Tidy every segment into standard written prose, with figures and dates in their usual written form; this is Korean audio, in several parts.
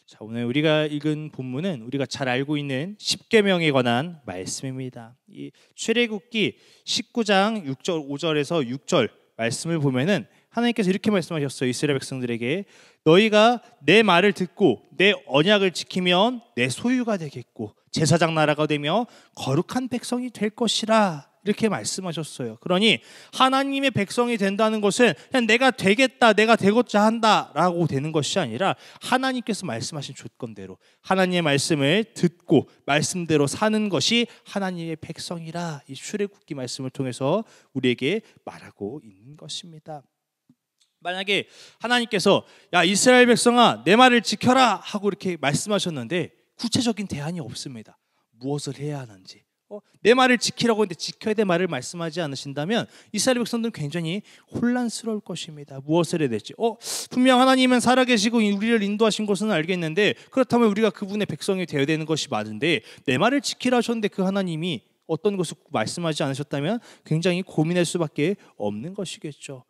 자, 오늘 우리가 읽은 본문은 우리가 잘 알고 있는 십계명에 관한 말씀입니다. 이 출애굽기 19장 6절 5절에서 6절 말씀을 보면은 하나님께서 이렇게 말씀하셨어요. 이스라엘 백성들에게 너희가 내 말을 듣고 내 언약을 지키면 내 소유가 되겠고 제사장 나라가 되며 거룩한 백성이 될 것이라, 이렇게 말씀하셨어요. 그러니 하나님의 백성이 된다는 것은 그냥 내가 되겠다, 내가 되고자 한다라고 되는 것이 아니라 하나님께서 말씀하신 조건대로 하나님의 말씀을 듣고 말씀대로 사는 것이 하나님의 백성이라, 이 출애굽기 말씀을 통해서 우리에게 말하고 있는 것입니다. 만약에 하나님께서 야 이스라엘 백성아 내 말을 지켜라 하고 이렇게 말씀하셨는데 구체적인 대안이 없습니다. 무엇을 해야 하는지, 내 말을 지키라고 했는데 지켜야 될 말을 말씀하지 않으신다면 이스라엘 백성들은 굉장히 혼란스러울 것입니다. 무엇을 해야 될지. 분명 하나님은 살아계시고 우리를 인도하신 것은 알겠는데, 그렇다면 우리가 그분의 백성이 되어야 되는 것이 맞은데 내 말을 지키라 하셨는데 그 하나님이 어떤 것을 말씀하지 않으셨다면 굉장히 고민할 수밖에 없는 것이겠죠.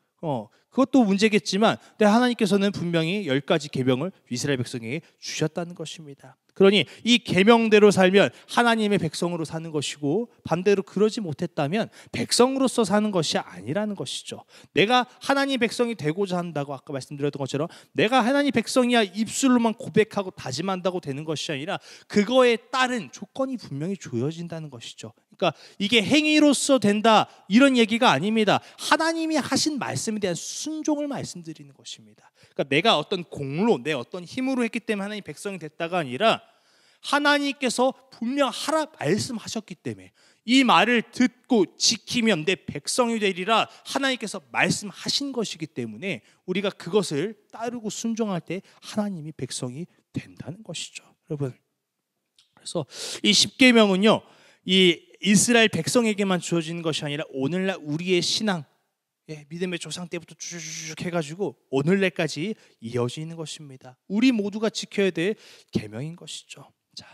그것도 문제겠지만 하나님께서는 분명히 10가지 계명을 이스라엘 백성에게 주셨다는 것입니다. 그러니 이 계명대로 살면 하나님의 백성으로 사는 것이고, 반대로 그러지 못했다면 백성으로서 사는 것이 아니라는 것이죠. 내가 하나님 백성이 되고자 한다고 아까 말씀드렸던 것처럼 내가 하나님 백성이야 입술로만 고백하고 다짐한다고 되는 것이 아니라 그거에 따른 조건이 분명히 주어진다는 것이죠. 그러니까 이게 행위로서 된다 이런 얘기가 아닙니다. 하나님이 하신 말씀에 대한 순종을 말씀드리는 것입니다. 그러니까 내가 어떤 공로, 내 어떤 힘으로 했기 때문에 하나님 백성이 됐다가 아니라 하나님께서 분명 하라 말씀하셨기 때문에 이 말을 듣고 지키면 내 백성이 되리라 하나님께서 말씀하신 것이기 때문에 우리가 그것을 따르고 순종할 때 하나님이 백성이 된다는 것이죠. 여러분, 그래서 이 십계명은요 이 이스라엘 백성에게만 주어지는 것이 아니라 오늘날 우리의 신앙, 믿음의 조상 때부터 쭉 해가지고 오늘날까지 이어지는 것입니다. 우리 모두가 지켜야 될 계명인 것이죠. 자,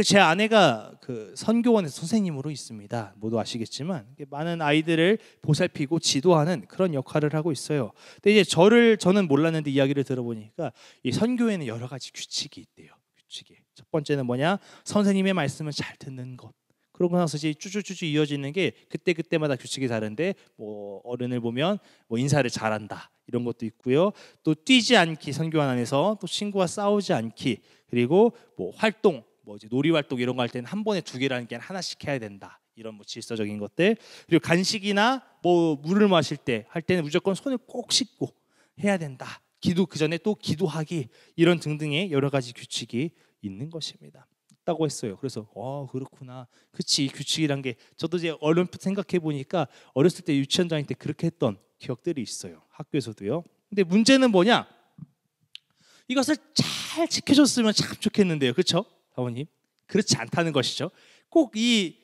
제 아내가 그 선교원에서 선생님으로 있습니다. 모두 아시겠지만 많은 아이들을 보살피고 지도하는 그런 역할을 하고 있어요. 근데 이제 저는 몰랐는데 이야기를 들어보니까 이 선교에는 여러 가지 규칙이 있대요. 규칙이. 첫 번째는 뭐냐? 선생님의 말씀을 잘 듣는 것. 그러고 나서 이제 쭈쭈쭈쭈 이어지는 게 그때마다 규칙이 다른데, 뭐 어른을 보면 뭐 인사를 잘한다 이런 것도 있고요. 또 뛰지 않기, 선교원 안에서 또 친구와 싸우지 않기, 그리고 뭐 활동, 뭐 이제 놀이 활동 이런 거 할 때는 한 번에 2개라는 게 하나씩 해야 된다. 이런 뭐 질서적인 것들. 그리고 간식이나 뭐 물을 마실 때 할 때는 무조건 손을 꼭 씻고 해야 된다. 기도 그 전에 또 기도하기, 이런 등등의 여러 가지 규칙이 있는 것입니다. 다고 했어요. 그래서 그렇구나. 그치, 규칙이란 게 저도 이제 얼핏 생각해 보니까 어렸을 때 유치원 다닐 때 그렇게 했던 기억들이 있어요. 학교에서도요. 근데 문제는 뭐냐? 이것을 잘 지켜줬으면 참 좋겠는데요. 그렇죠? 사모님? 그렇지 않다는 것이죠. 꼭 이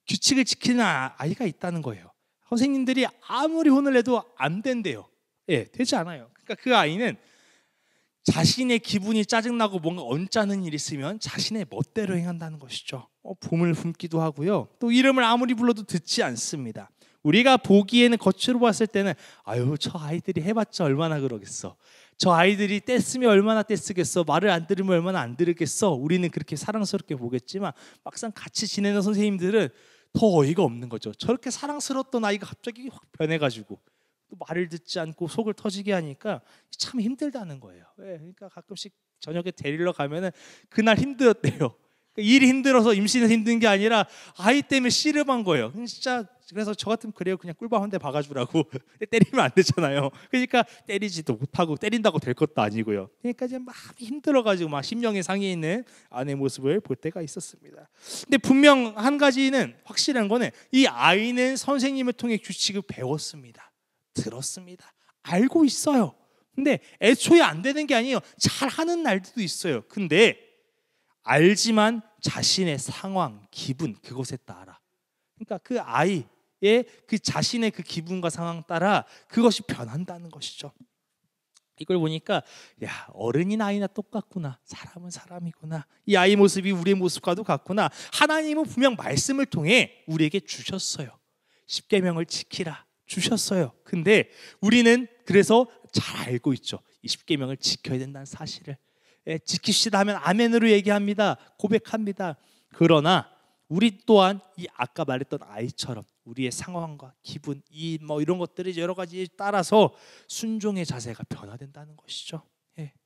규칙을 지키는 아이가 있다는 거예요. 선생님들이 아무리 혼을 내도 안 된대요. 되지 않아요. 그러니까 그 아이는 자신의 기분이 짜증나고 뭔가 언짢은 일이 있으면 자신의 멋대로 행한다는 것이죠. 봄을 품기도 하고요. 또 이름을 아무리 불러도 듣지 않습니다. 우리가 보기에는 겉으로 봤을 때는 아유 저 아이들이 해봤자 얼마나 그러겠어. 저 아이들이 떼쓰면 얼마나 떼쓰겠어. 말을 안 들으면 얼마나 안 들으겠어. 우리는 그렇게 사랑스럽게 보겠지만 막상 같이 지내는 선생님들은 더 어이가 없는 거죠. 저렇게 사랑스러웠던 아이가 갑자기 확 변해가지고 또 말을 듣지 않고 속을 터지게 하니까 참 힘들다는 거예요. 그러니까 가끔씩 저녁에 데리러 가면은 그날 힘들었대요. 일이 힘들어서 임신해서 힘든 게 아니라 아이 때문에 씨름한 거예요. 진짜 그래서 저 같으면 그래요. 그냥 꿀밤 한 대 박아주라고. 때리면 안 되잖아요. 그러니까 때리지도 못하고 때린다고 될 것도 아니고요. 그러니까 이제 막 힘들어가지고 막 심령의 상해 있는 아내 모습을 볼 때가 있었습니다. 근데 분명 한 가지는 확실한 거는 이 아이는 선생님을 통해 규칙을 배웠습니다. 들었습니다. 알고 있어요. 근데 애초에 안 되는 게 아니에요. 잘하는 날도 있어요. 근데 알지만 자신의 상황, 기분 그것에 따라, 그러니까 그 아이의 그 자신의 그 기분과 상황 따라 그것이 변한다는 것이죠. 이걸 보니까 야 어른이나 아이나 똑같구나. 사람은 사람이구나. 이 아이 모습이 우리의 모습과도 같구나. 하나님은 분명 말씀을 통해 우리에게 주셨어요. 십계명을 지키라 주셨어요. 근데 우리는 그래서 잘 알고 있죠. 이 십계명을 지켜야 된다는 사실을. 지킵시다 하면 아멘으로 얘기합니다. 고백합니다. 그러나 우리 또한 이 아까 말했던 아이처럼 우리의 상황과 기분, 이런 것들이 여러 가지에 따라서 순종의 자세가 변화된다는 것이죠.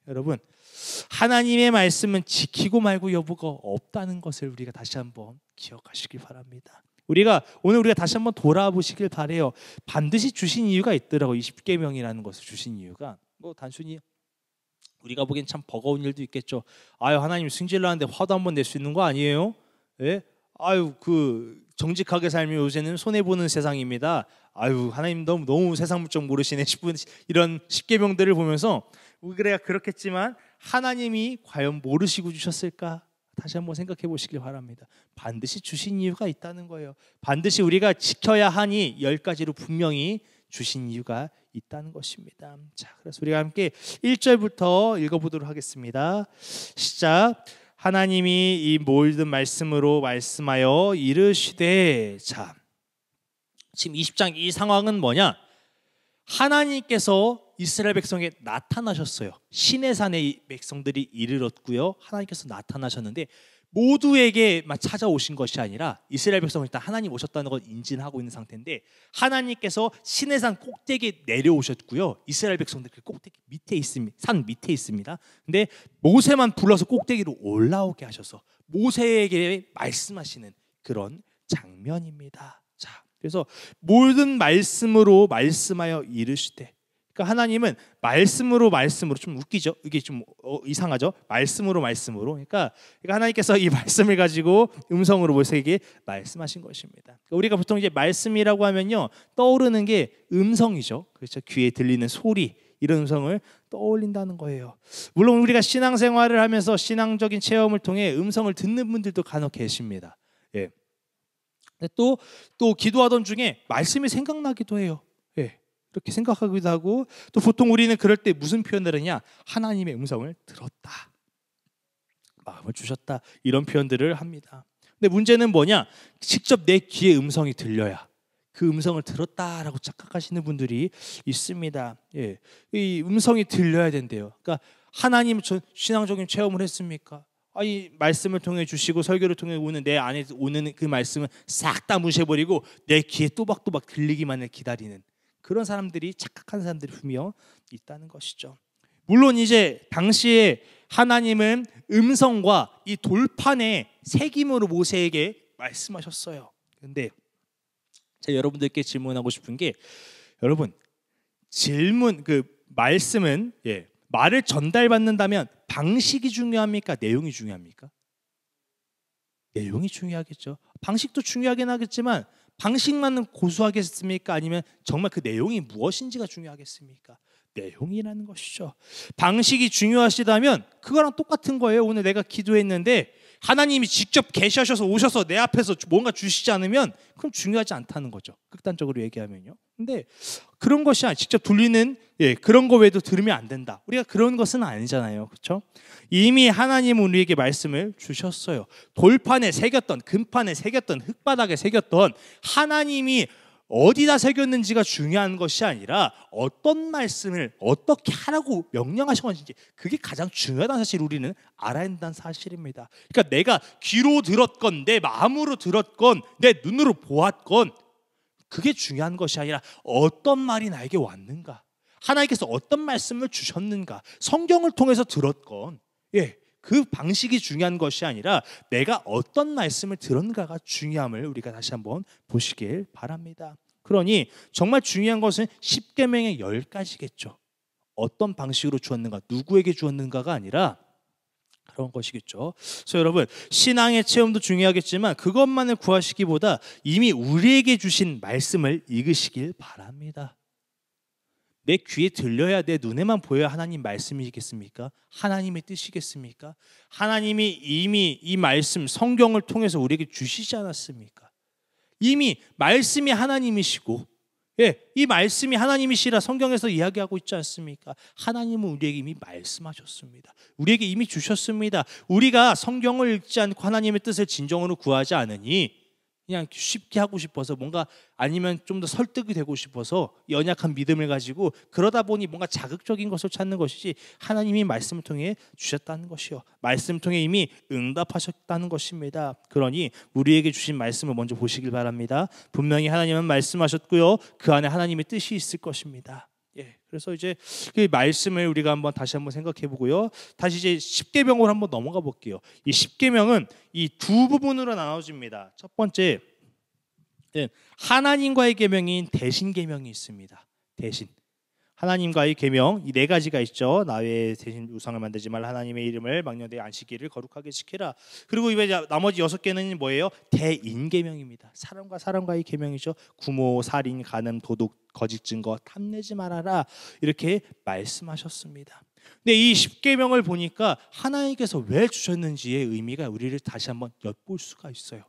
여러분, 하나님의 말씀은 지키고 말고 여부가 없다는 것을 우리가 다시 한번 기억하시길 바랍니다. 우리가 다시 한번 돌아보시길 바래요. 반드시 주신 이유가 있더라고요. 이 십계명이라는 것을 주신 이유가 단순히 우리가 보기엔 참 버거운 일도 있겠죠. 하나님 승질을 하는데 화도 한번 낼 수 있는 거 아니에요? 정직하게 살면 요새는 손해 보는 세상입니다. 하나님 너무 세상 물정 모르시네 싶은 이런 십계명들을 보면서 우리가 그렇겠지만 하나님이 과연 모르시고 주셨을까? 다시 한번 생각해 보시길 바랍니다. 반드시 주신 이유가 있다는 거예요. 반드시 우리가 지켜야 하니 10가지로 분명히 주신 이유가 있다는 것입니다. 자, 그래서 우리가 함께 1절부터 읽어보도록 하겠습니다. 시작. 하나님이 이 모든 말씀으로 말씀하여 이르시되. 자, 지금 20장 이 상황은 뭐냐? 하나님께서 이스라엘 백성에게 나타나셨어요. 시내산에 이 백성들이 이르렀고요. 하나님께서 나타나셨는데 모두에게 찾아오신 것이 아니라 이스라엘 백성은 일단 하나님 오셨다는 걸 인지하고 있는 상태인데 하나님께서 시내산 꼭대기에 내려오셨고요. 이스라엘 백성들 그 꼭대기 밑에 있습니다. 산 밑에 있습니다. 근데 모세만 불러서 꼭대기로 올라오게 하셔서 모세에게 말씀하시는 그런 장면입니다. 자, 그래서 모든 말씀으로 말씀하여 이르시되. 그러니까 하나님은 말씀으로 좀 웃기죠. 이게 좀 이상하죠. 말씀으로. 그러니까 하나님께서 이 말씀을 가지고 음성으로 모세에게 말씀하신 것입니다. 그러니까 우리가 보통 이제 말씀이라고 하면요 떠오르는 게 음성이죠. 그렇죠. 귀에 들리는 소리, 이런 음성을 떠올린다는 거예요. 물론 우리가 신앙생활을 하면서 신앙적인 체험을 통해 음성을 듣는 분들도 간혹 계십니다. 또 기도하던 중에 말씀이 생각나기도 해요. 그렇게 생각하기도 하고, 또 보통 우리는 그럴 때 무슨 표현을 하냐? 하나님의 음성을 들었다, 마음을 주셨다, 이런 표현들을 합니다. 근데 문제는 뭐냐? 직접 내 귀에 음성이 들려야 그 음성을 들었다라고 착각하시는 분들이 있습니다. 이 음성이 들려야 된대요. 그러니까 하나님 신앙적인 체험을 했습니까? 이 말씀을 통해 주시고 설교를 통해 오는 내 안에 오는 그 말씀을 싹 다 무시해버리고 내 귀에 또박또박 들리기만을 기다리는 그런 사람들이, 착각한 사람들이 분명 있다는 것이죠. 물론 이제 당시에 하나님은 음성과 이 돌판의 새김으로 모세에게 말씀하셨어요. 그런데 제가 여러분들께 질문하고 싶은 게, 여러분 말씀은 말을 전달받는다면 방식이 중요합니까? 내용이 중요합니까? 내용이 중요하겠죠. 방식도 중요하긴 하겠지만 방식만은 고수하겠습니까? 아니면 정말 그 내용이 무엇인지가 중요하겠습니까? 내용이라는 것이죠. 방식이 중요하시다면 그거랑 똑같은 거예요. 오늘 내가 기도했는데 하나님이 직접 계셔서 오셔서 내 앞에서 뭔가 주시지 않으면 그럼 중요하지 않다는 거죠. 극단적으로 얘기하면요. 근데 그런 것이 아니라 직접 들리는 그런 거 외에도 들으면 안 된다. 우리가 그런 것은 아니잖아요. 그렇죠? 이미 하나님은 우리에게 말씀을 주셨어요. 돌판에 새겼던, 금판에 새겼던, 흙바닥에 새겼던, 하나님이 어디다 새겼는지가 중요한 것이 아니라 어떤 말씀을 어떻게 하라고 명령하신 것인지, 그게 가장 중요하다는 사실을 우리는 알아야 한다는 사실입니다. 그러니까 내가 귀로 들었건 내 마음으로 들었건 내 눈으로 보았건 그게 중요한 것이 아니라 어떤 말이 나에게 왔는가, 하나님께서 어떤 말씀을 주셨는가, 성경을 통해서 들었건 그 방식이 중요한 것이 아니라 내가 어떤 말씀을 들었는가가 중요함을 우리가 다시 한번 보시길 바랍니다. 그러니 정말 중요한 것은 십계명의 10가지겠죠. 어떤 방식으로 주었는가, 누구에게 주었는가가 아니라 그런 것이겠죠. 그래서 여러분, 신앙의 체험도 중요하겠지만 그것만을 구하시기보다 이미 우리에게 주신 말씀을 읽으시길 바랍니다. 내 귀에 들려야, 내 눈에만 보여야 하나님 말씀이겠습니까? 하나님의 뜻이겠습니까? 하나님이 이미 이 말씀, 성경을 통해서 우리에게 주시지 않았습니까? 이미 말씀이 하나님이시고, 이 말씀이 하나님이시라 성경에서 이야기하고 있지 않습니까? 하나님은 우리에게 이미 말씀하셨습니다. 우리에게 이미 주셨습니다. 우리가 성경을 읽지 않고 하나님의 뜻을 진정으로 구하지 않으니 그냥 쉽게 하고 싶어서 뭔가 아니면 좀 더 설득이 되고 싶어서 연약한 믿음을 가지고 그러다 보니 뭔가 자극적인 것을 찾는 것이지 하나님이 말씀을 통해 주셨다는 것이요. 말씀을 통해 이미 응답하셨다는 것입니다. 그러니 우리에게 주신 말씀을 먼저 보시길 바랍니다. 분명히 하나님은 말씀하셨고요. 그 안에 하나님의 뜻이 있을 것입니다. 예, 그래서 이제 그 말씀을 우리가 다시 한번 생각해 보고요. 다시 이제 십계명으로 한번 넘어가 볼게요. 이 십계명은 이 두 부분으로 나눠집니다. 첫 번째, 하나님과의 계명인 대신 계명이 있습니다. 대신 하나님과의 계명 이 네 가지가 있죠. 나 외에 대신 우상을 만들지 말라. 하나님의 이름을 망령되이 안식일을 거룩하게 지키라. 그리고 이제 나머지 6개는 뭐예요? 대인 계명입니다. 사람과 사람과의 계명이죠. 구모, 살인, 간음, 도둑, 거짓 증거, 탐내지 말아라. 이렇게 말씀하셨습니다. 근데 이 십계명을 보니까 하나님께서 왜 주셨는지의 의미가 우리를 다시 한번 엿볼 수가 있어요.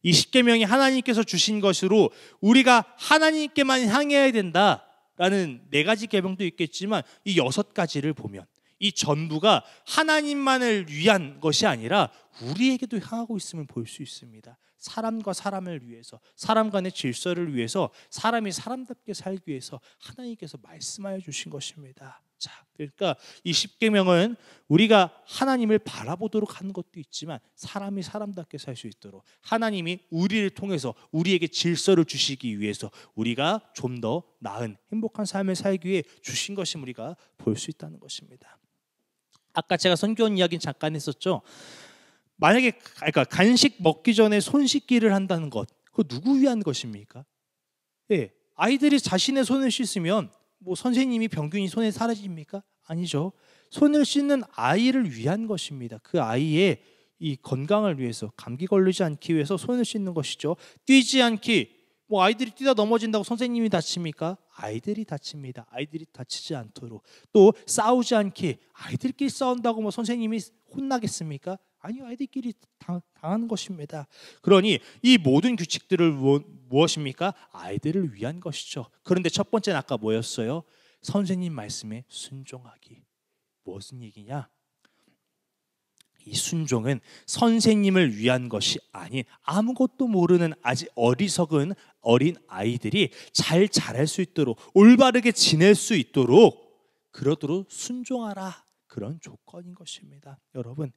이 십계명이 하나님께서 주신 것으로 우리가 하나님께만 향해야 된다라는 4가지 계명도 있겠지만 이 6가지를 보면 이 전부가 하나님만을 위한 것이 아니라 우리에게도 향하고 있음을 볼 수 있습니다. 사람과 사람을 위해서, 사람 간의 질서를 위해서, 사람이 사람답게 살기 위해서 하나님께서 말씀하여 주신 것입니다. 자, 그러니까 이 십계명은 우리가 하나님을 바라보도록 하는 것도 있지만 사람이 사람답게 살 수 있도록 하나님이 우리를 통해서 우리에게 질서를 주시기 위해서 우리가 좀 더 나은 행복한 삶을 살기 위해 주신 것임 우리가 볼 수 있다는 것입니다. 아까 제가 선교원 이야기는 잠깐 했었죠. 만약에 그러니까 간식 먹기 전에 손 씻기를 한다는 것, 그거 누구 위한 것입니까? 예, 아이들이 자신의 손을 씻으면 뭐 선생님이 병균이 손에 사라집니까? 아니죠. 손을 씻는 아이를 위한 것입니다. 그 아이의 이 건강을 위해서, 감기 걸리지 않기 위해서 손을 씻는 것이죠. 뛰지 않기, 뭐 아이들이 뛰다 넘어진다고 선생님이 다칩니까? 아이들이 다칩니다. 아이들이 다치지 않도록. 또 싸우지 않기, 아이들끼리 싸운다고 뭐 선생님이 혼나겠습니까? 아니요, 아이들끼리 당하는 것입니다. 그러니 이 모든 규칙들을 무엇입니까? 아이들을 위한 것이죠. 그런데 첫 번째는 아까 뭐였어요? 선생님 말씀에 순종하기. 무슨 얘기냐? 이 순종은 선생님을 위한 것이 아닌 아무것도 모르는 아직 어리석은 어린 아이들이 잘 자랄 수 있도록 올바르게 지낼 수 있도록 그러도록 순종하라. 그런 조건인 것입니다. 여러분,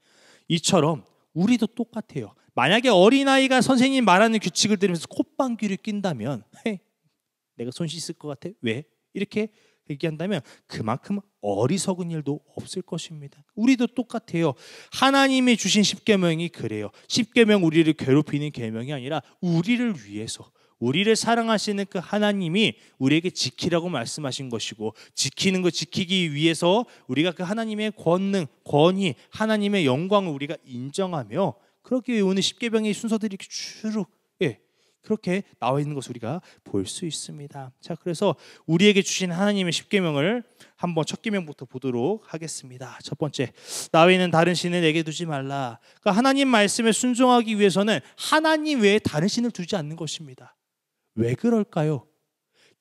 이처럼 우리도 똑같아요. 만약에 어린아이가 선생님 말하는 규칙을 들으면서 콧방귀를 낀다면 내가 손 씻을 것 같아? 왜? 이렇게 얘기한다면 그만큼 어리석은 일도 없을 것입니다. 우리도 똑같아요. 하나님이 주신 십계명이 그래요. 십계명 우리를 괴롭히는 계명이 아니라 우리를 위해서, 우리를 사랑하시는 그 하나님이 우리에게 지키라고 말씀하신 것이고, 지키는 거 지키기 위해서 우리가 그 하나님의 권능, 권위, 하나님의 영광을 우리가 인정하며 그렇게 외우는 십계명의 순서들이 이렇게 쭉 그렇게 나와 있는 것을 우리가 볼 수 있습니다. 자, 그래서 우리에게 주신 하나님의 십계명을 한번 첫 계명부터 보도록 하겠습니다. 첫 번째, 나 외에는 다른 신을 내게 두지 말라. 그러니까 하나님 말씀에 순종하기 위해서는 하나님 외에 다른 신을 두지 않는 것입니다. 왜 그럴까요?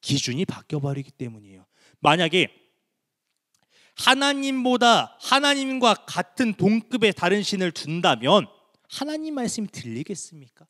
기준이 바뀌어버리기 때문이에요. 만약에 하나님보다 하나님과 같은 동급의 다른 신을 둔다면 하나님 말씀이 들리겠습니까?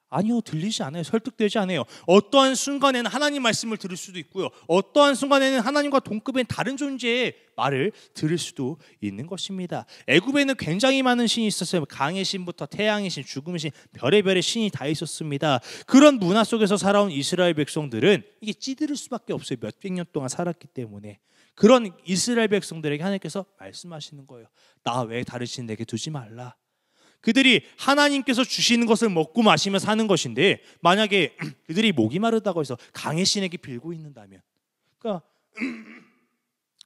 아니요, 들리지 않아요. 설득되지 않아요. 어떠한 순간에는 하나님 말씀을 들을 수도 있고요, 어떠한 순간에는 하나님과 동급의 다른 존재의 말을 들을 수도 있는 것입니다. 애굽에는 굉장히 많은 신이 있었어요. 강의 신부터 태양의 신, 죽음의 신, 별의별의 신이 다 있었습니다. 그런 문화 속에서 살아온 이스라엘 백성들은 이게 찌들을 수밖에 없어요. 몇백 년 동안 살았기 때문에. 그런 이스라엘 백성들에게 하나님께서 말씀하시는 거예요. 나 외에 다른 신 내게 두지 말라. 그들이 하나님께서 주시는 것을 먹고 마시며 사는 것인데 만약에 그들이 목이 마르다고 해서 강의 신에게 빌고 있는다면, 그러니까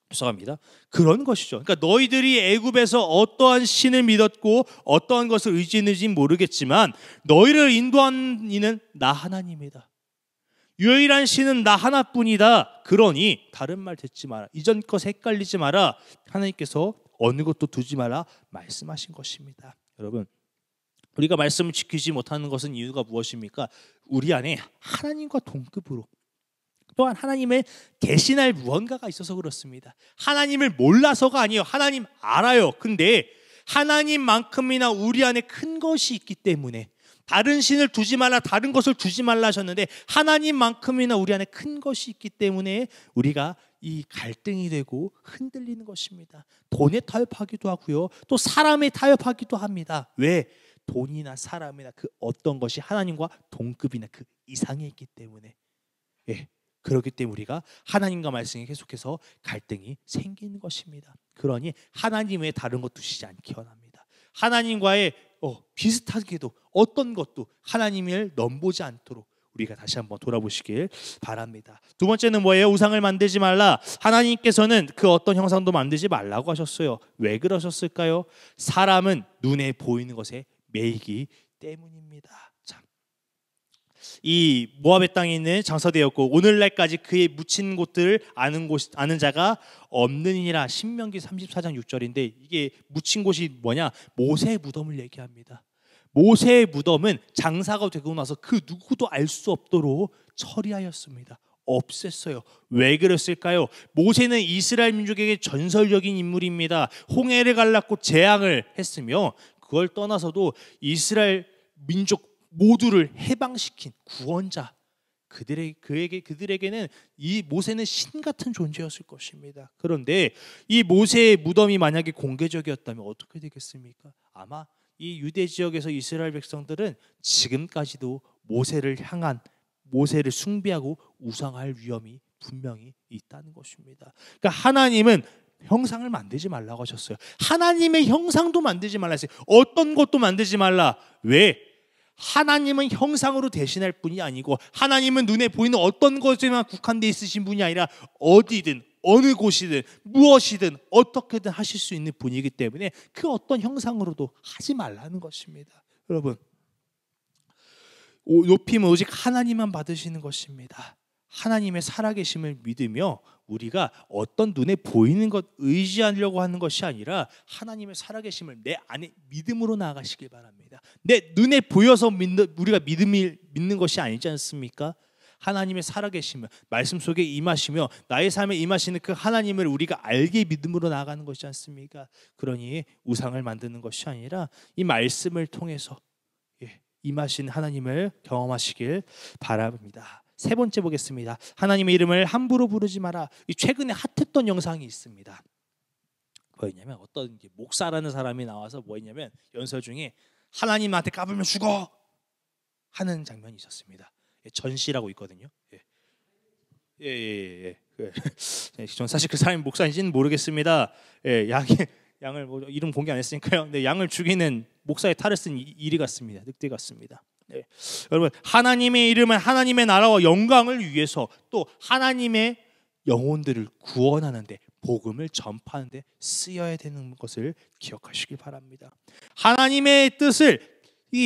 죄송합니다. 그런 것이죠. 그러니까 너희들이 애굽에서 어떠한 신을 믿었고 어떠한 것을 의지했는지 모르겠지만 너희를 인도한 이는 나 하나님이다. 유일한 신은 나 하나뿐이다. 그러니 다른 말 듣지 마라. 이전 것 헷갈리지 마라. 하나님께서 어느 것도 두지 마라 말씀하신 것입니다. 여러분, 우리가 말씀을 지키지 못하는 것은 이유가 무엇입니까? 우리 안에 하나님과 동급으로, 또한 하나님을 대신할 무언가가 있어서 그렇습니다. 하나님을 몰라서가 아니에요. 하나님 알아요. 근데 하나님만큼이나 우리 안에 큰 것이 있기 때문에, 다른 신을 두지 말라, 다른 것을 두지 말라 하셨는데 하나님만큼이나 우리 안에 큰 것이 있기 때문에 우리가 이 갈등이 되고 흔들리는 것입니다. 돈에 타협하기도 하고요, 또 사람에 타협하기도 합니다. 왜? 돈이나 사람이나 그 어떤 것이 하나님과 동급이나 그 이상에 있기 때문에. 예, 그렇기 때문에 우리가 하나님과 말씀에 계속해서 갈등이 생기는 것입니다. 그러니 하나님 외에 다른 것 두시지 않기 원합니다. 하나님과의 비슷하게도 어떤 것도 하나님을 넘보지 않도록 우리가 다시 한번 돌아보시길 바랍니다. 두 번째는 뭐예요? 우상을 만들지 말라. 하나님께서는 그 어떤 형상도 만들지 말라고 하셨어요. 왜 그러셨을까요? 사람은 눈에 보이는 것에 매이기 때문입니다. 참, 이 모압의 땅에 있는 장사되었고 오늘날까지 그의 묻힌 곳들을 아는 자가 없느니라. 신명기 34장 6절인데 이게 묻힌 곳이 뭐냐? 모세의 무덤을 얘기합니다. 모세의 무덤은 장사가 되고 나서 그 누구도 알 수 없도록 처리하였습니다. 없앴어요. 왜 그랬을까요? 모세는 이스라엘 민족에게 전설적인 인물입니다. 홍해를 갈랐고 재앙을 했으며 그걸 떠나서도 이스라엘 민족 모두를 해방시킨 구원자, 그들에게는 이 모세는 신 같은 존재였을 것입니다. 그런데 이 모세의 무덤이 만약에 공개적이었다면 어떻게 되겠습니까? 아마 이 유대 지역에서 이스라엘 백성들은 지금까지도 모세를 숭배하고 우상할 위험이 분명히 있다는 것입니다. 그러니까 하나님은 형상을 만들지 말라고 하셨어요. 하나님의 형상도 만들지 말라 했어요. 어떤 것도 만들지 말라. 왜? 하나님은 형상으로 대신할 분이 아니고 하나님은 눈에 보이는 어떤 것에만 국한되어 있으신 분이 아니라 어디든 어느 곳이든 무엇이든 어떻게든 하실 수 있는 분이기 때문에 그 어떤 형상으로도 하지 말라는 것입니다. 여러분, 높임은 오직 하나님만 받으시는 것입니다. 하나님의 살아계심을 믿으며 우리가 어떤 눈에 보이는 것 의지하려고 하는 것이 아니라 하나님의 살아계심을 내 안에 믿음으로 나아가시길 바랍니다. 내 눈에 보여서 우리가 믿는 것이 아니지 않습니까? 하나님의 살아계심을 말씀 속에 임하시며 나의 삶에 임하시는 그 하나님을 우리가 알게 믿음으로 나아가는 것이지 않습니까? 그러니 우상을 만드는 것이 아니라 이 말씀을 통해서 임하신 하나님을 경험하시길 바랍니다. 세 번째 보겠습니다. 하나님의 이름을 함부로 부르지 마라. 최근에 핫했던 영상이 있습니다. 뭐였냐면 어떤 목사라는 사람이 나와서 뭐였냐면 연설 중에 하나님한테 까불면 죽어 하는 장면이 있었습니다. 전시라고 있거든요. 전 사실 그 사람이 목사인지는 모르겠습니다. 양을 이름 공개 안 했으니까요. 네, 양을 죽이는 목사의 탈을 쓴 이리 같습니다. 늑대 같습니다. 네. 여러분, 하나님의 이름은 하나님의 나라와 영광을 위해서 또 하나님의 영혼들을 구원하는데 복음을 전파하는데 쓰여야 되는 것을 기억하시길 바랍니다. 하나님의 뜻을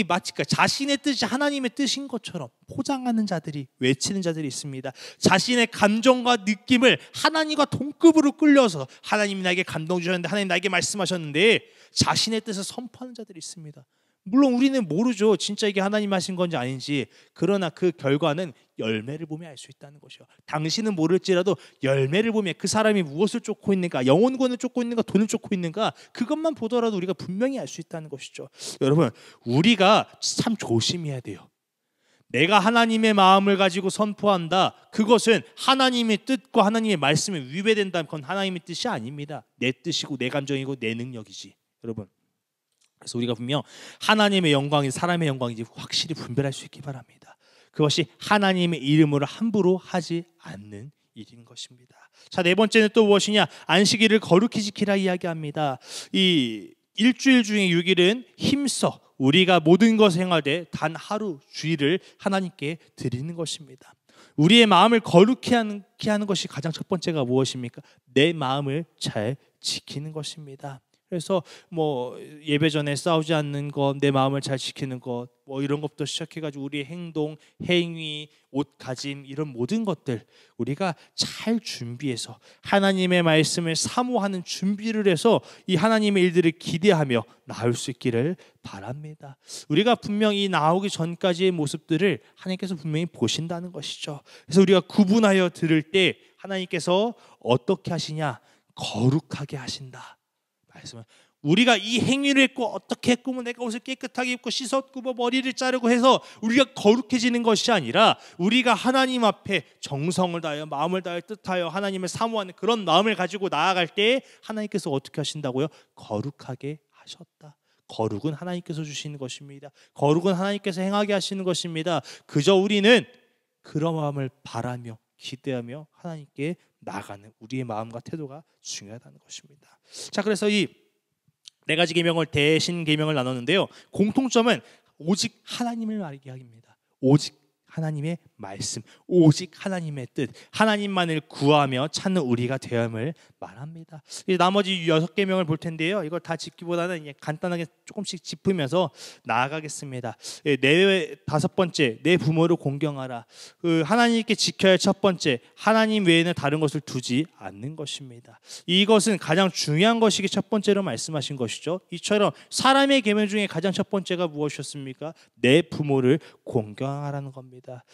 마치 자신의 뜻이 하나님의 뜻인 것처럼 포장하는 자들이, 외치는 자들이 있습니다. 자신의 감정과 느낌을 하나님과 동급으로 끌려서 하나님이 나에게 감동 주셨는데, 하나님 나에게 말씀하셨는데 자신의 뜻을 선포하는 자들이 있습니다. 물론 우리는 모르죠, 진짜 이게 하나님 하신 건지 아닌지. 그러나 그 결과는 열매를 보면 알 수 있다는 것이요. 당신은 모를지라도 열매를 보면 그 사람이 무엇을 쫓고 있는가, 영혼권을 쫓고 있는가, 돈을 쫓고 있는가, 그것만 보더라도 우리가 분명히 알 수 있다는 것이죠. 여러분, 우리가 참 조심해야 돼요. 내가 하나님의 마음을 가지고 선포한다, 그것은 하나님의 뜻과 하나님의 말씀에 위배된다면 그건 하나님의 뜻이 아닙니다. 내 뜻이고 내 감정이고 내 능력이지. 여러분, 그래서 우리가 분명 하나님의 영광이 사람의 영광인지 확실히 분별할 수 있기 바랍니다. 그것이 하나님의 이름으로 함부로 하지 않는 일인 것입니다. 자, 네 번째는 또 무엇이냐? 안식일을 거룩히 지키라 이야기합니다. 이 일주일 중에 6일은 힘써 우리가 모든 것을 행하되 단 하루 주일을 하나님께 드리는 것입니다. 우리의 마음을 거룩히 하는 것이 가장 첫 번째가 무엇입니까? 내 마음을 잘 지키는 것입니다. 그래서 예배 전에 싸우지 않는 것, 내 마음을 잘 지키는 것, 이런 것부터 시작해가지고 우리의 행동, 행위, 옷가짐, 이런 모든 것들 우리가 잘 준비해서 하나님의 말씀을 사모하는 준비를 해서 이 하나님의 일들을 기대하며 나올 수 있기를 바랍니다. 우리가 분명히 나오기 전까지의 모습들을 하나님께서 분명히 보신다는 것이죠. 그래서 우리가 구분하여 들을 때 하나님께서 어떻게 하시냐? 거룩하게 하신다. 말씀은 우리가 이 행위를 했고 어떻게 했고 뭐 내가 옷을 깨끗하게 입고 씻었고 뭐 머리를 자르고 해서 우리가 거룩해지는 것이 아니라 우리가 하나님 앞에 정성을 다하여 마음을 다하여 뜻하여 하나님을 사모하는 그런 마음을 가지고 나아갈 때 하나님께서 어떻게 하신다고요? 거룩하게 하셨다. 거룩은 하나님께서 주시는 것입니다. 거룩은 하나님께서 행하게 하시는 것입니다. 그저 우리는 그런 마음을 바라며 기대하며 하나님께 나아가는 우리의 마음과 태도가 중요하다는 것입니다. 자, 그래서 이 네 가지 계명을 대신 계명을 나눴는데요. 공통점은 오직 하나님을 알게 합니다. 오직 하나님의 말씀, 오직 하나님의 뜻, 하나님만을 구하며 찾는 우리가 되음을 말합니다. 나머지 6계명을 볼 텐데요. 이걸 다 짚기보다는 간단하게 조금씩 짚으면서 나아가겠습니다. 다섯 번째, 내 부모를 공경하라. 하나님께 지켜야 할 첫 번째, 하나님 외에는 다른 것을 두지 않는 것입니다. 이것은 가장 중요한 것이기 첫 번째로 말씀하신 것이죠. 이처럼 사람의 계명 중에 가장 첫 번째가 무엇이었습니까? 내 부모를 공경하라는 겁니다.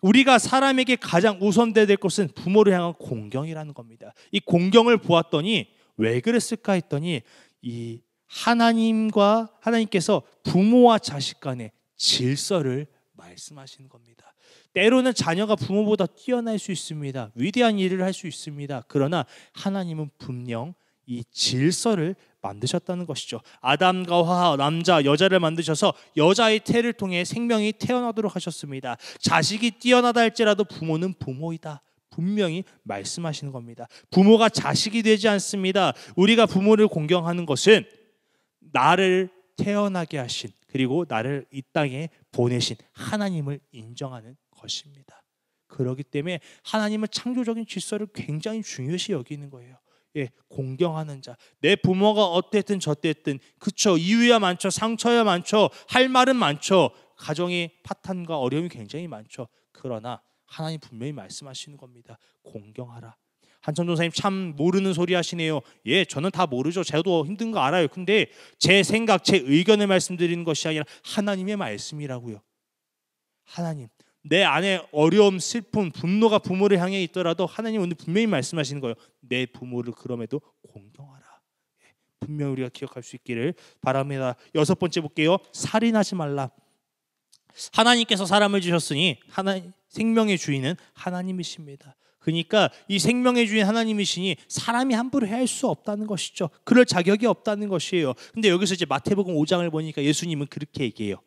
우리가 사람에게 가장 우선돼야 될 것은 부모를 향한 공경이라는 겁니다. 이 공경을 보았더니 왜 그랬을까 했더니 이 하나님께서 부모와 자식 간의 질서를 말씀하시는 겁니다. 때로는 자녀가 부모보다 뛰어날 수 있습니다. 위대한 일을 할 수 있습니다. 그러나 하나님은 분명 이 질서를 만드셨다는 것이죠. 아담과 하와, 남자, 여자를 만드셔서 여자의 태를 통해 생명이 태어나도록 하셨습니다. 자식이 뛰어나다 할지라도 부모는 부모이다. 분명히 말씀하시는 겁니다. 부모가 자식이 되지 않습니다. 우리가 부모를 공경하는 것은 나를 태어나게 하신 그리고 나를 이 땅에 보내신 하나님을 인정하는 것입니다. 그렇기 때문에 하나님은 창조적인 질서를 굉장히 중요시 여기는 거예요. 공경하는 자. 내 부모가 어땠든 저땠든 그쵸, 이유야 많죠, 상처야 많죠, 할 말은 많죠, 가정의 파탄과 어려움이 굉장히 많죠. 그러나 하나님 분명히 말씀하시는 겁니다. 공경하라. 한천 전사님 참 모르는 소리 하시네요. 저는 다 모르죠. 저도 힘든 거 알아요. 근데 제 생각, 제 의견을 말씀드리는 것이 아니라 하나님의 말씀이라고요. 하나님, 내 안에 어려움, 슬픔, 분노가 부모를 향해 있더라도 하나님 오늘 분명히 말씀하시는 거예요. 내 부모를 그럼에도 공경하라. 분명히 우리가 기억할 수 있기를 바랍니다. 6번째 볼게요. 살인하지 말라. 하나님께서 사람을 주셨으니 생명의 주인은 하나님이십니다. 그러니까 이 생명의 주인 하나님이시니 사람이 함부로 해할 수 없다는 것이죠. 그럴 자격이 없다는 것이에요. 근데 여기서 이제 마태복음 5장을 보니까 예수님은 그렇게 얘기해요.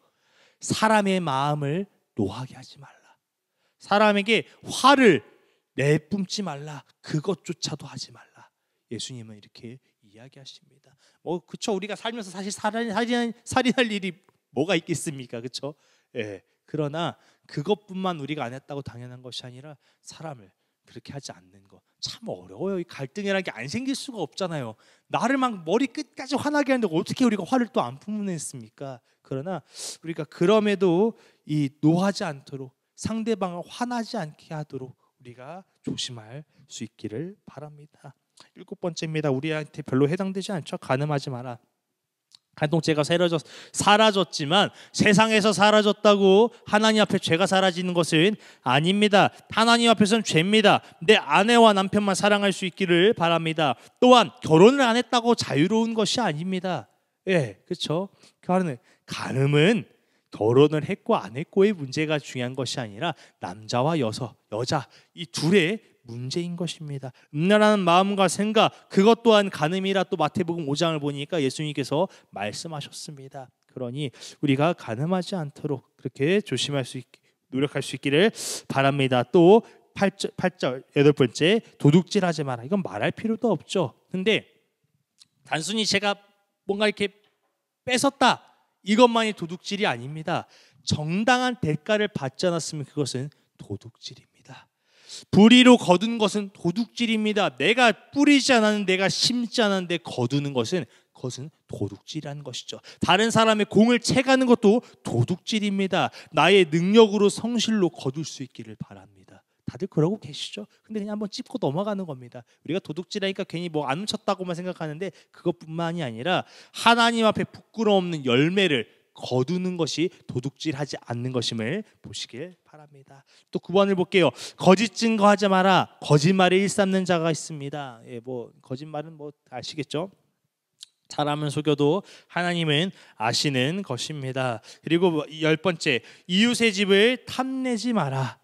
사람의 마음을 노하게 하지 말라. 사람에게 화를 내뿜지 말라. 그것조차도 하지 말라. 예수님은 이렇게 이야기하십니다. 그쵸, 우리가 살면서 사실 살인할 일이 뭐가 있겠습니까? 그쵸? 그러나 그것뿐만 우리가 안 했다고 당연한 것이 아니라 사람을 그렇게 하지 않는 거 참 어려워요. 이 갈등이라는 게 안 생길 수가 없잖아요. 나를 막 머리 끝까지 화나게 하는데 어떻게 우리가 화를 또 안 품으냈습니까? 그러나 우리가 그럼에도 이 노하지 않도록 상대방을 화나지 않게 하도록 우리가 조심할 수 있기를 바랍니다. 7번째입니다. 우리한테 별로 해당되지 않죠. 간음하지 마라. 간통죄가 사라졌지만 세상에서 사라졌다고 하나님 앞에 죄가 사라지는 것은 아닙니다. 하나님 앞에서는 죄입니다. 내 아내와 남편만 사랑할 수 있기를 바랍니다. 또한 결혼을 안 했다고 자유로운 것이 아닙니다. 그렇죠. 간음은 결혼을 했고 안 했고의 문제가 중요한 것이 아니라 남자와 여자 이 둘의 문제인 것입니다. 음란한 마음과 생각, 그것 또한 간음이라 또 마태복음 5장을 보니까 예수님께서 말씀하셨습니다. 그러니 우리가 간음하지 않도록 그렇게 노력할 수 있기를 바랍니다. 또 8절 8번째, 도둑질하지 마라. 이건 말할 필요도 없죠. 근데 단순히 제가 뭔가 이렇게 뺏었다 이것만이 도둑질이 아닙니다. 정당한 대가를 받지 않았으면 그것은 도둑질입니다. 불의로 거둔 것은 도둑질입니다. 내가 뿌리지 않았는데, 내가 심지 않았는데 거두는 것은 그것은 도둑질이라는 것이죠. 다른 사람의 공을 채가는 것도 도둑질입니다. 나의 능력으로 성실로 거둘 수 있기를 바랍니다. 다들 그러고 계시죠? 근데 그냥 한번 짚고 넘어가는 겁니다. 우리가 도둑질하니까 괜히 뭐 안 훔쳤다고만 생각하는데 그것뿐만이 아니라 하나님 앞에 부끄러움 없는 열매를 거두는 것이 도둑질하지 않는 것임을 보시길 바랍니다. 또 9번을 볼게요. 거짓 증거하지 마라. 거짓말에 일삼는 자가 있습니다. 거짓말은 아시겠죠? 사람은 속여도 하나님은 아시는 것입니다. 그리고 10번째, 이웃의 집을 탐내지 마라.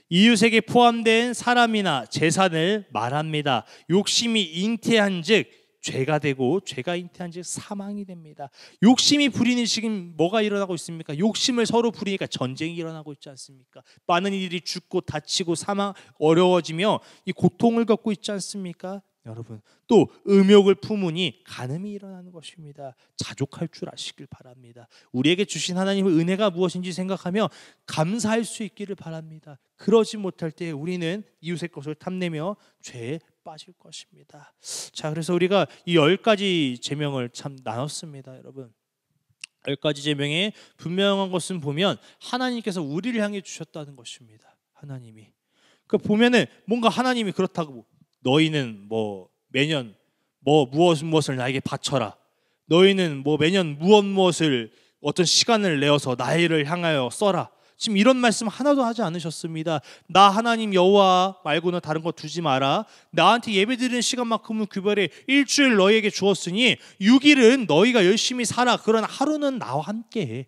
이웃에게 포함된 사람이나 재산을 말합니다. 욕심이 잉태한즉 죄가 되고 죄가 잉태한즉 사망이 됩니다. 욕심이 부리는 지금 뭐가 일어나고 있습니까? 욕심을 서로 부리니까 전쟁이 일어나고 있지 않습니까? 많은 이들이 죽고 다치고 사망 어려워지며 이 고통을 겪고 있지 않습니까? 여러분, 또 음욕을 품으니 간음이 일어나는 것입니다. 자족할 줄 아시길 바랍니다. 우리에게 주신 하나님의 은혜가 무엇인지 생각하며 감사할 수 있기를 바랍니다. 그러지 못할 때 우리는 이웃의 것을 탐내며 죄에 빠질 것입니다. 자, 그래서 우리가 이 10가지 제명을 참 나눴습니다. 여러분, 10가지 제명에 분명한 것은 보면 하나님께서 우리를 향해 주셨다는 것입니다. 하나님이 보면은 뭔가 하나님이 그렇다고, 너희는 뭐 매년 뭐 무엇을 나에게 바쳐라, 너희는 뭐 매년 무엇을 어떤 시간을 내어서 나를 향하여 써라, 지금 이런 말씀 하나도 하지 않으셨습니다. 나 하나님 여호와 말고는 다른 거 두지 마라. 나한테 예배드리는 시간만큼은 규별해 일주일 너희에게 주었으니 6일은 너희가 열심히 살아. 그러나 하루는 나와 함께해.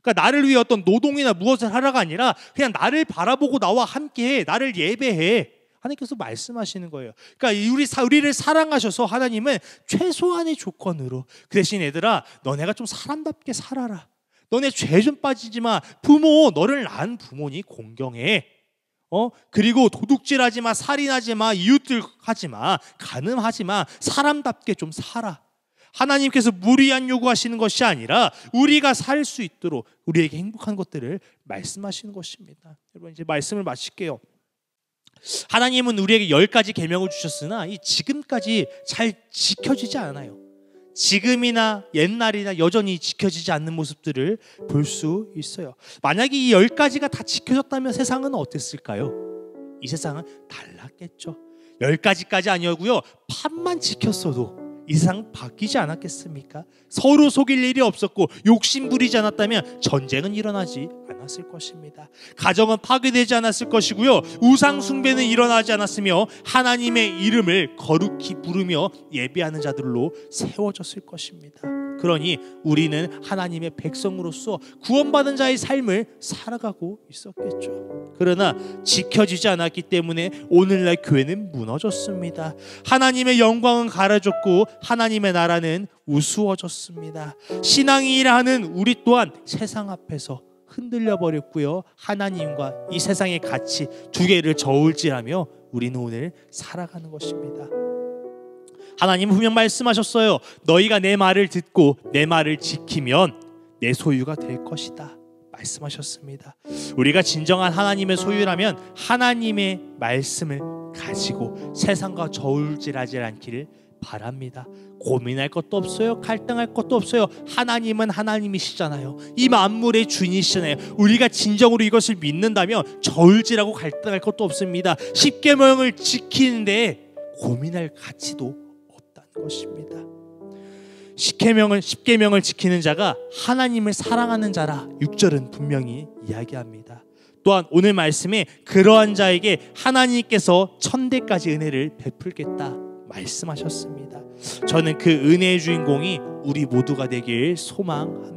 그러니까 나를 위해 어떤 노동이나 무엇을 하라가 아니라 그냥 나를 바라보고 나와 함께해. 나를 예배해. 하나님께서 말씀하시는 거예요. 그러니까 우리를 사랑하셔서 하나님은 최소한의 조건으로, 그 대신 얘들아, 너네가 좀 사람답게 살아라. 너네 죄 좀 빠지지 마. 부모, 너를 낳은 부모니 공경해. 그리고 도둑질하지 마, 살인하지 마, 이웃들 하지 마, 간음하지 마. 사람답게 좀 살아. 하나님께서 무리한 요구하시는 것이 아니라 우리가 살 수 있도록 우리에게 행복한 것들을 말씀하시는 것입니다. 여러분, 이제 말씀을 마칠게요. 하나님은 우리에게 10가지 계명을 주셨으나 지금까지 잘 지켜지지 않아요. 지금이나 옛날이나 여전히 지켜지지 않는 모습들을 볼 수 있어요. 만약에 이 10가지가 다 지켜졌다면 세상은 어땠을까요? 이 세상은 달랐겠죠. 10가지까지 아니었고요, 판만 지켰어도 이 세상 바뀌지 않았겠습니까? 서로 속일 일이 없었고 욕심 부리지 않았다면 전쟁은 일어나지 않았을 것입니다. 가정은 파괴되지 않았을 것이고요, 우상 숭배는 일어나지 않았으며 하나님의 이름을 거룩히 부르며 예배하는 자들로 세워졌을 것입니다. 그러니 우리는 하나님의 백성으로서 구원받은 자의 삶을 살아가고 있었겠죠. 그러나 지켜지지 않았기 때문에 오늘날 교회는 무너졌습니다. 하나님의 영광은 가려졌고 하나님의 나라는 우스워졌습니다. 신앙이라 하는 우리 또한 세상 앞에서 흔들려 버렸고요, 하나님과 이 세상의 가치 두 개를 저울질하며 우리는 오늘 살아가는 것입니다. 하나님은 분명 말씀하셨어요. 너희가 내 말을 듣고 내 말을 지키면 내 소유가 될 것이다 말씀하셨습니다. 우리가 진정한 하나님의 소유라면 하나님의 말씀을 가지고 세상과 저울질하지 않기를 바랍니다. 고민할 것도 없어요. 갈등할 것도 없어요. 하나님은 하나님이시잖아요. 이 만물의 주인이시잖아요. 우리가 진정으로 이것을 믿는다면 저울질하고 갈등할 것도 없습니다. 십계명을 지키는데 고민할 가치도 없다는 것입니다. 십계명을 지키는 자가 하나님을 사랑하는 자라 6절은 분명히 이야기합니다. 또한 오늘 말씀에 그러한 자에게 하나님께서 천대까지 은혜를 베풀겠다 말씀하셨습니다. 저는 그 은혜의 주인공이 우리 모두가 되길 소망합니다.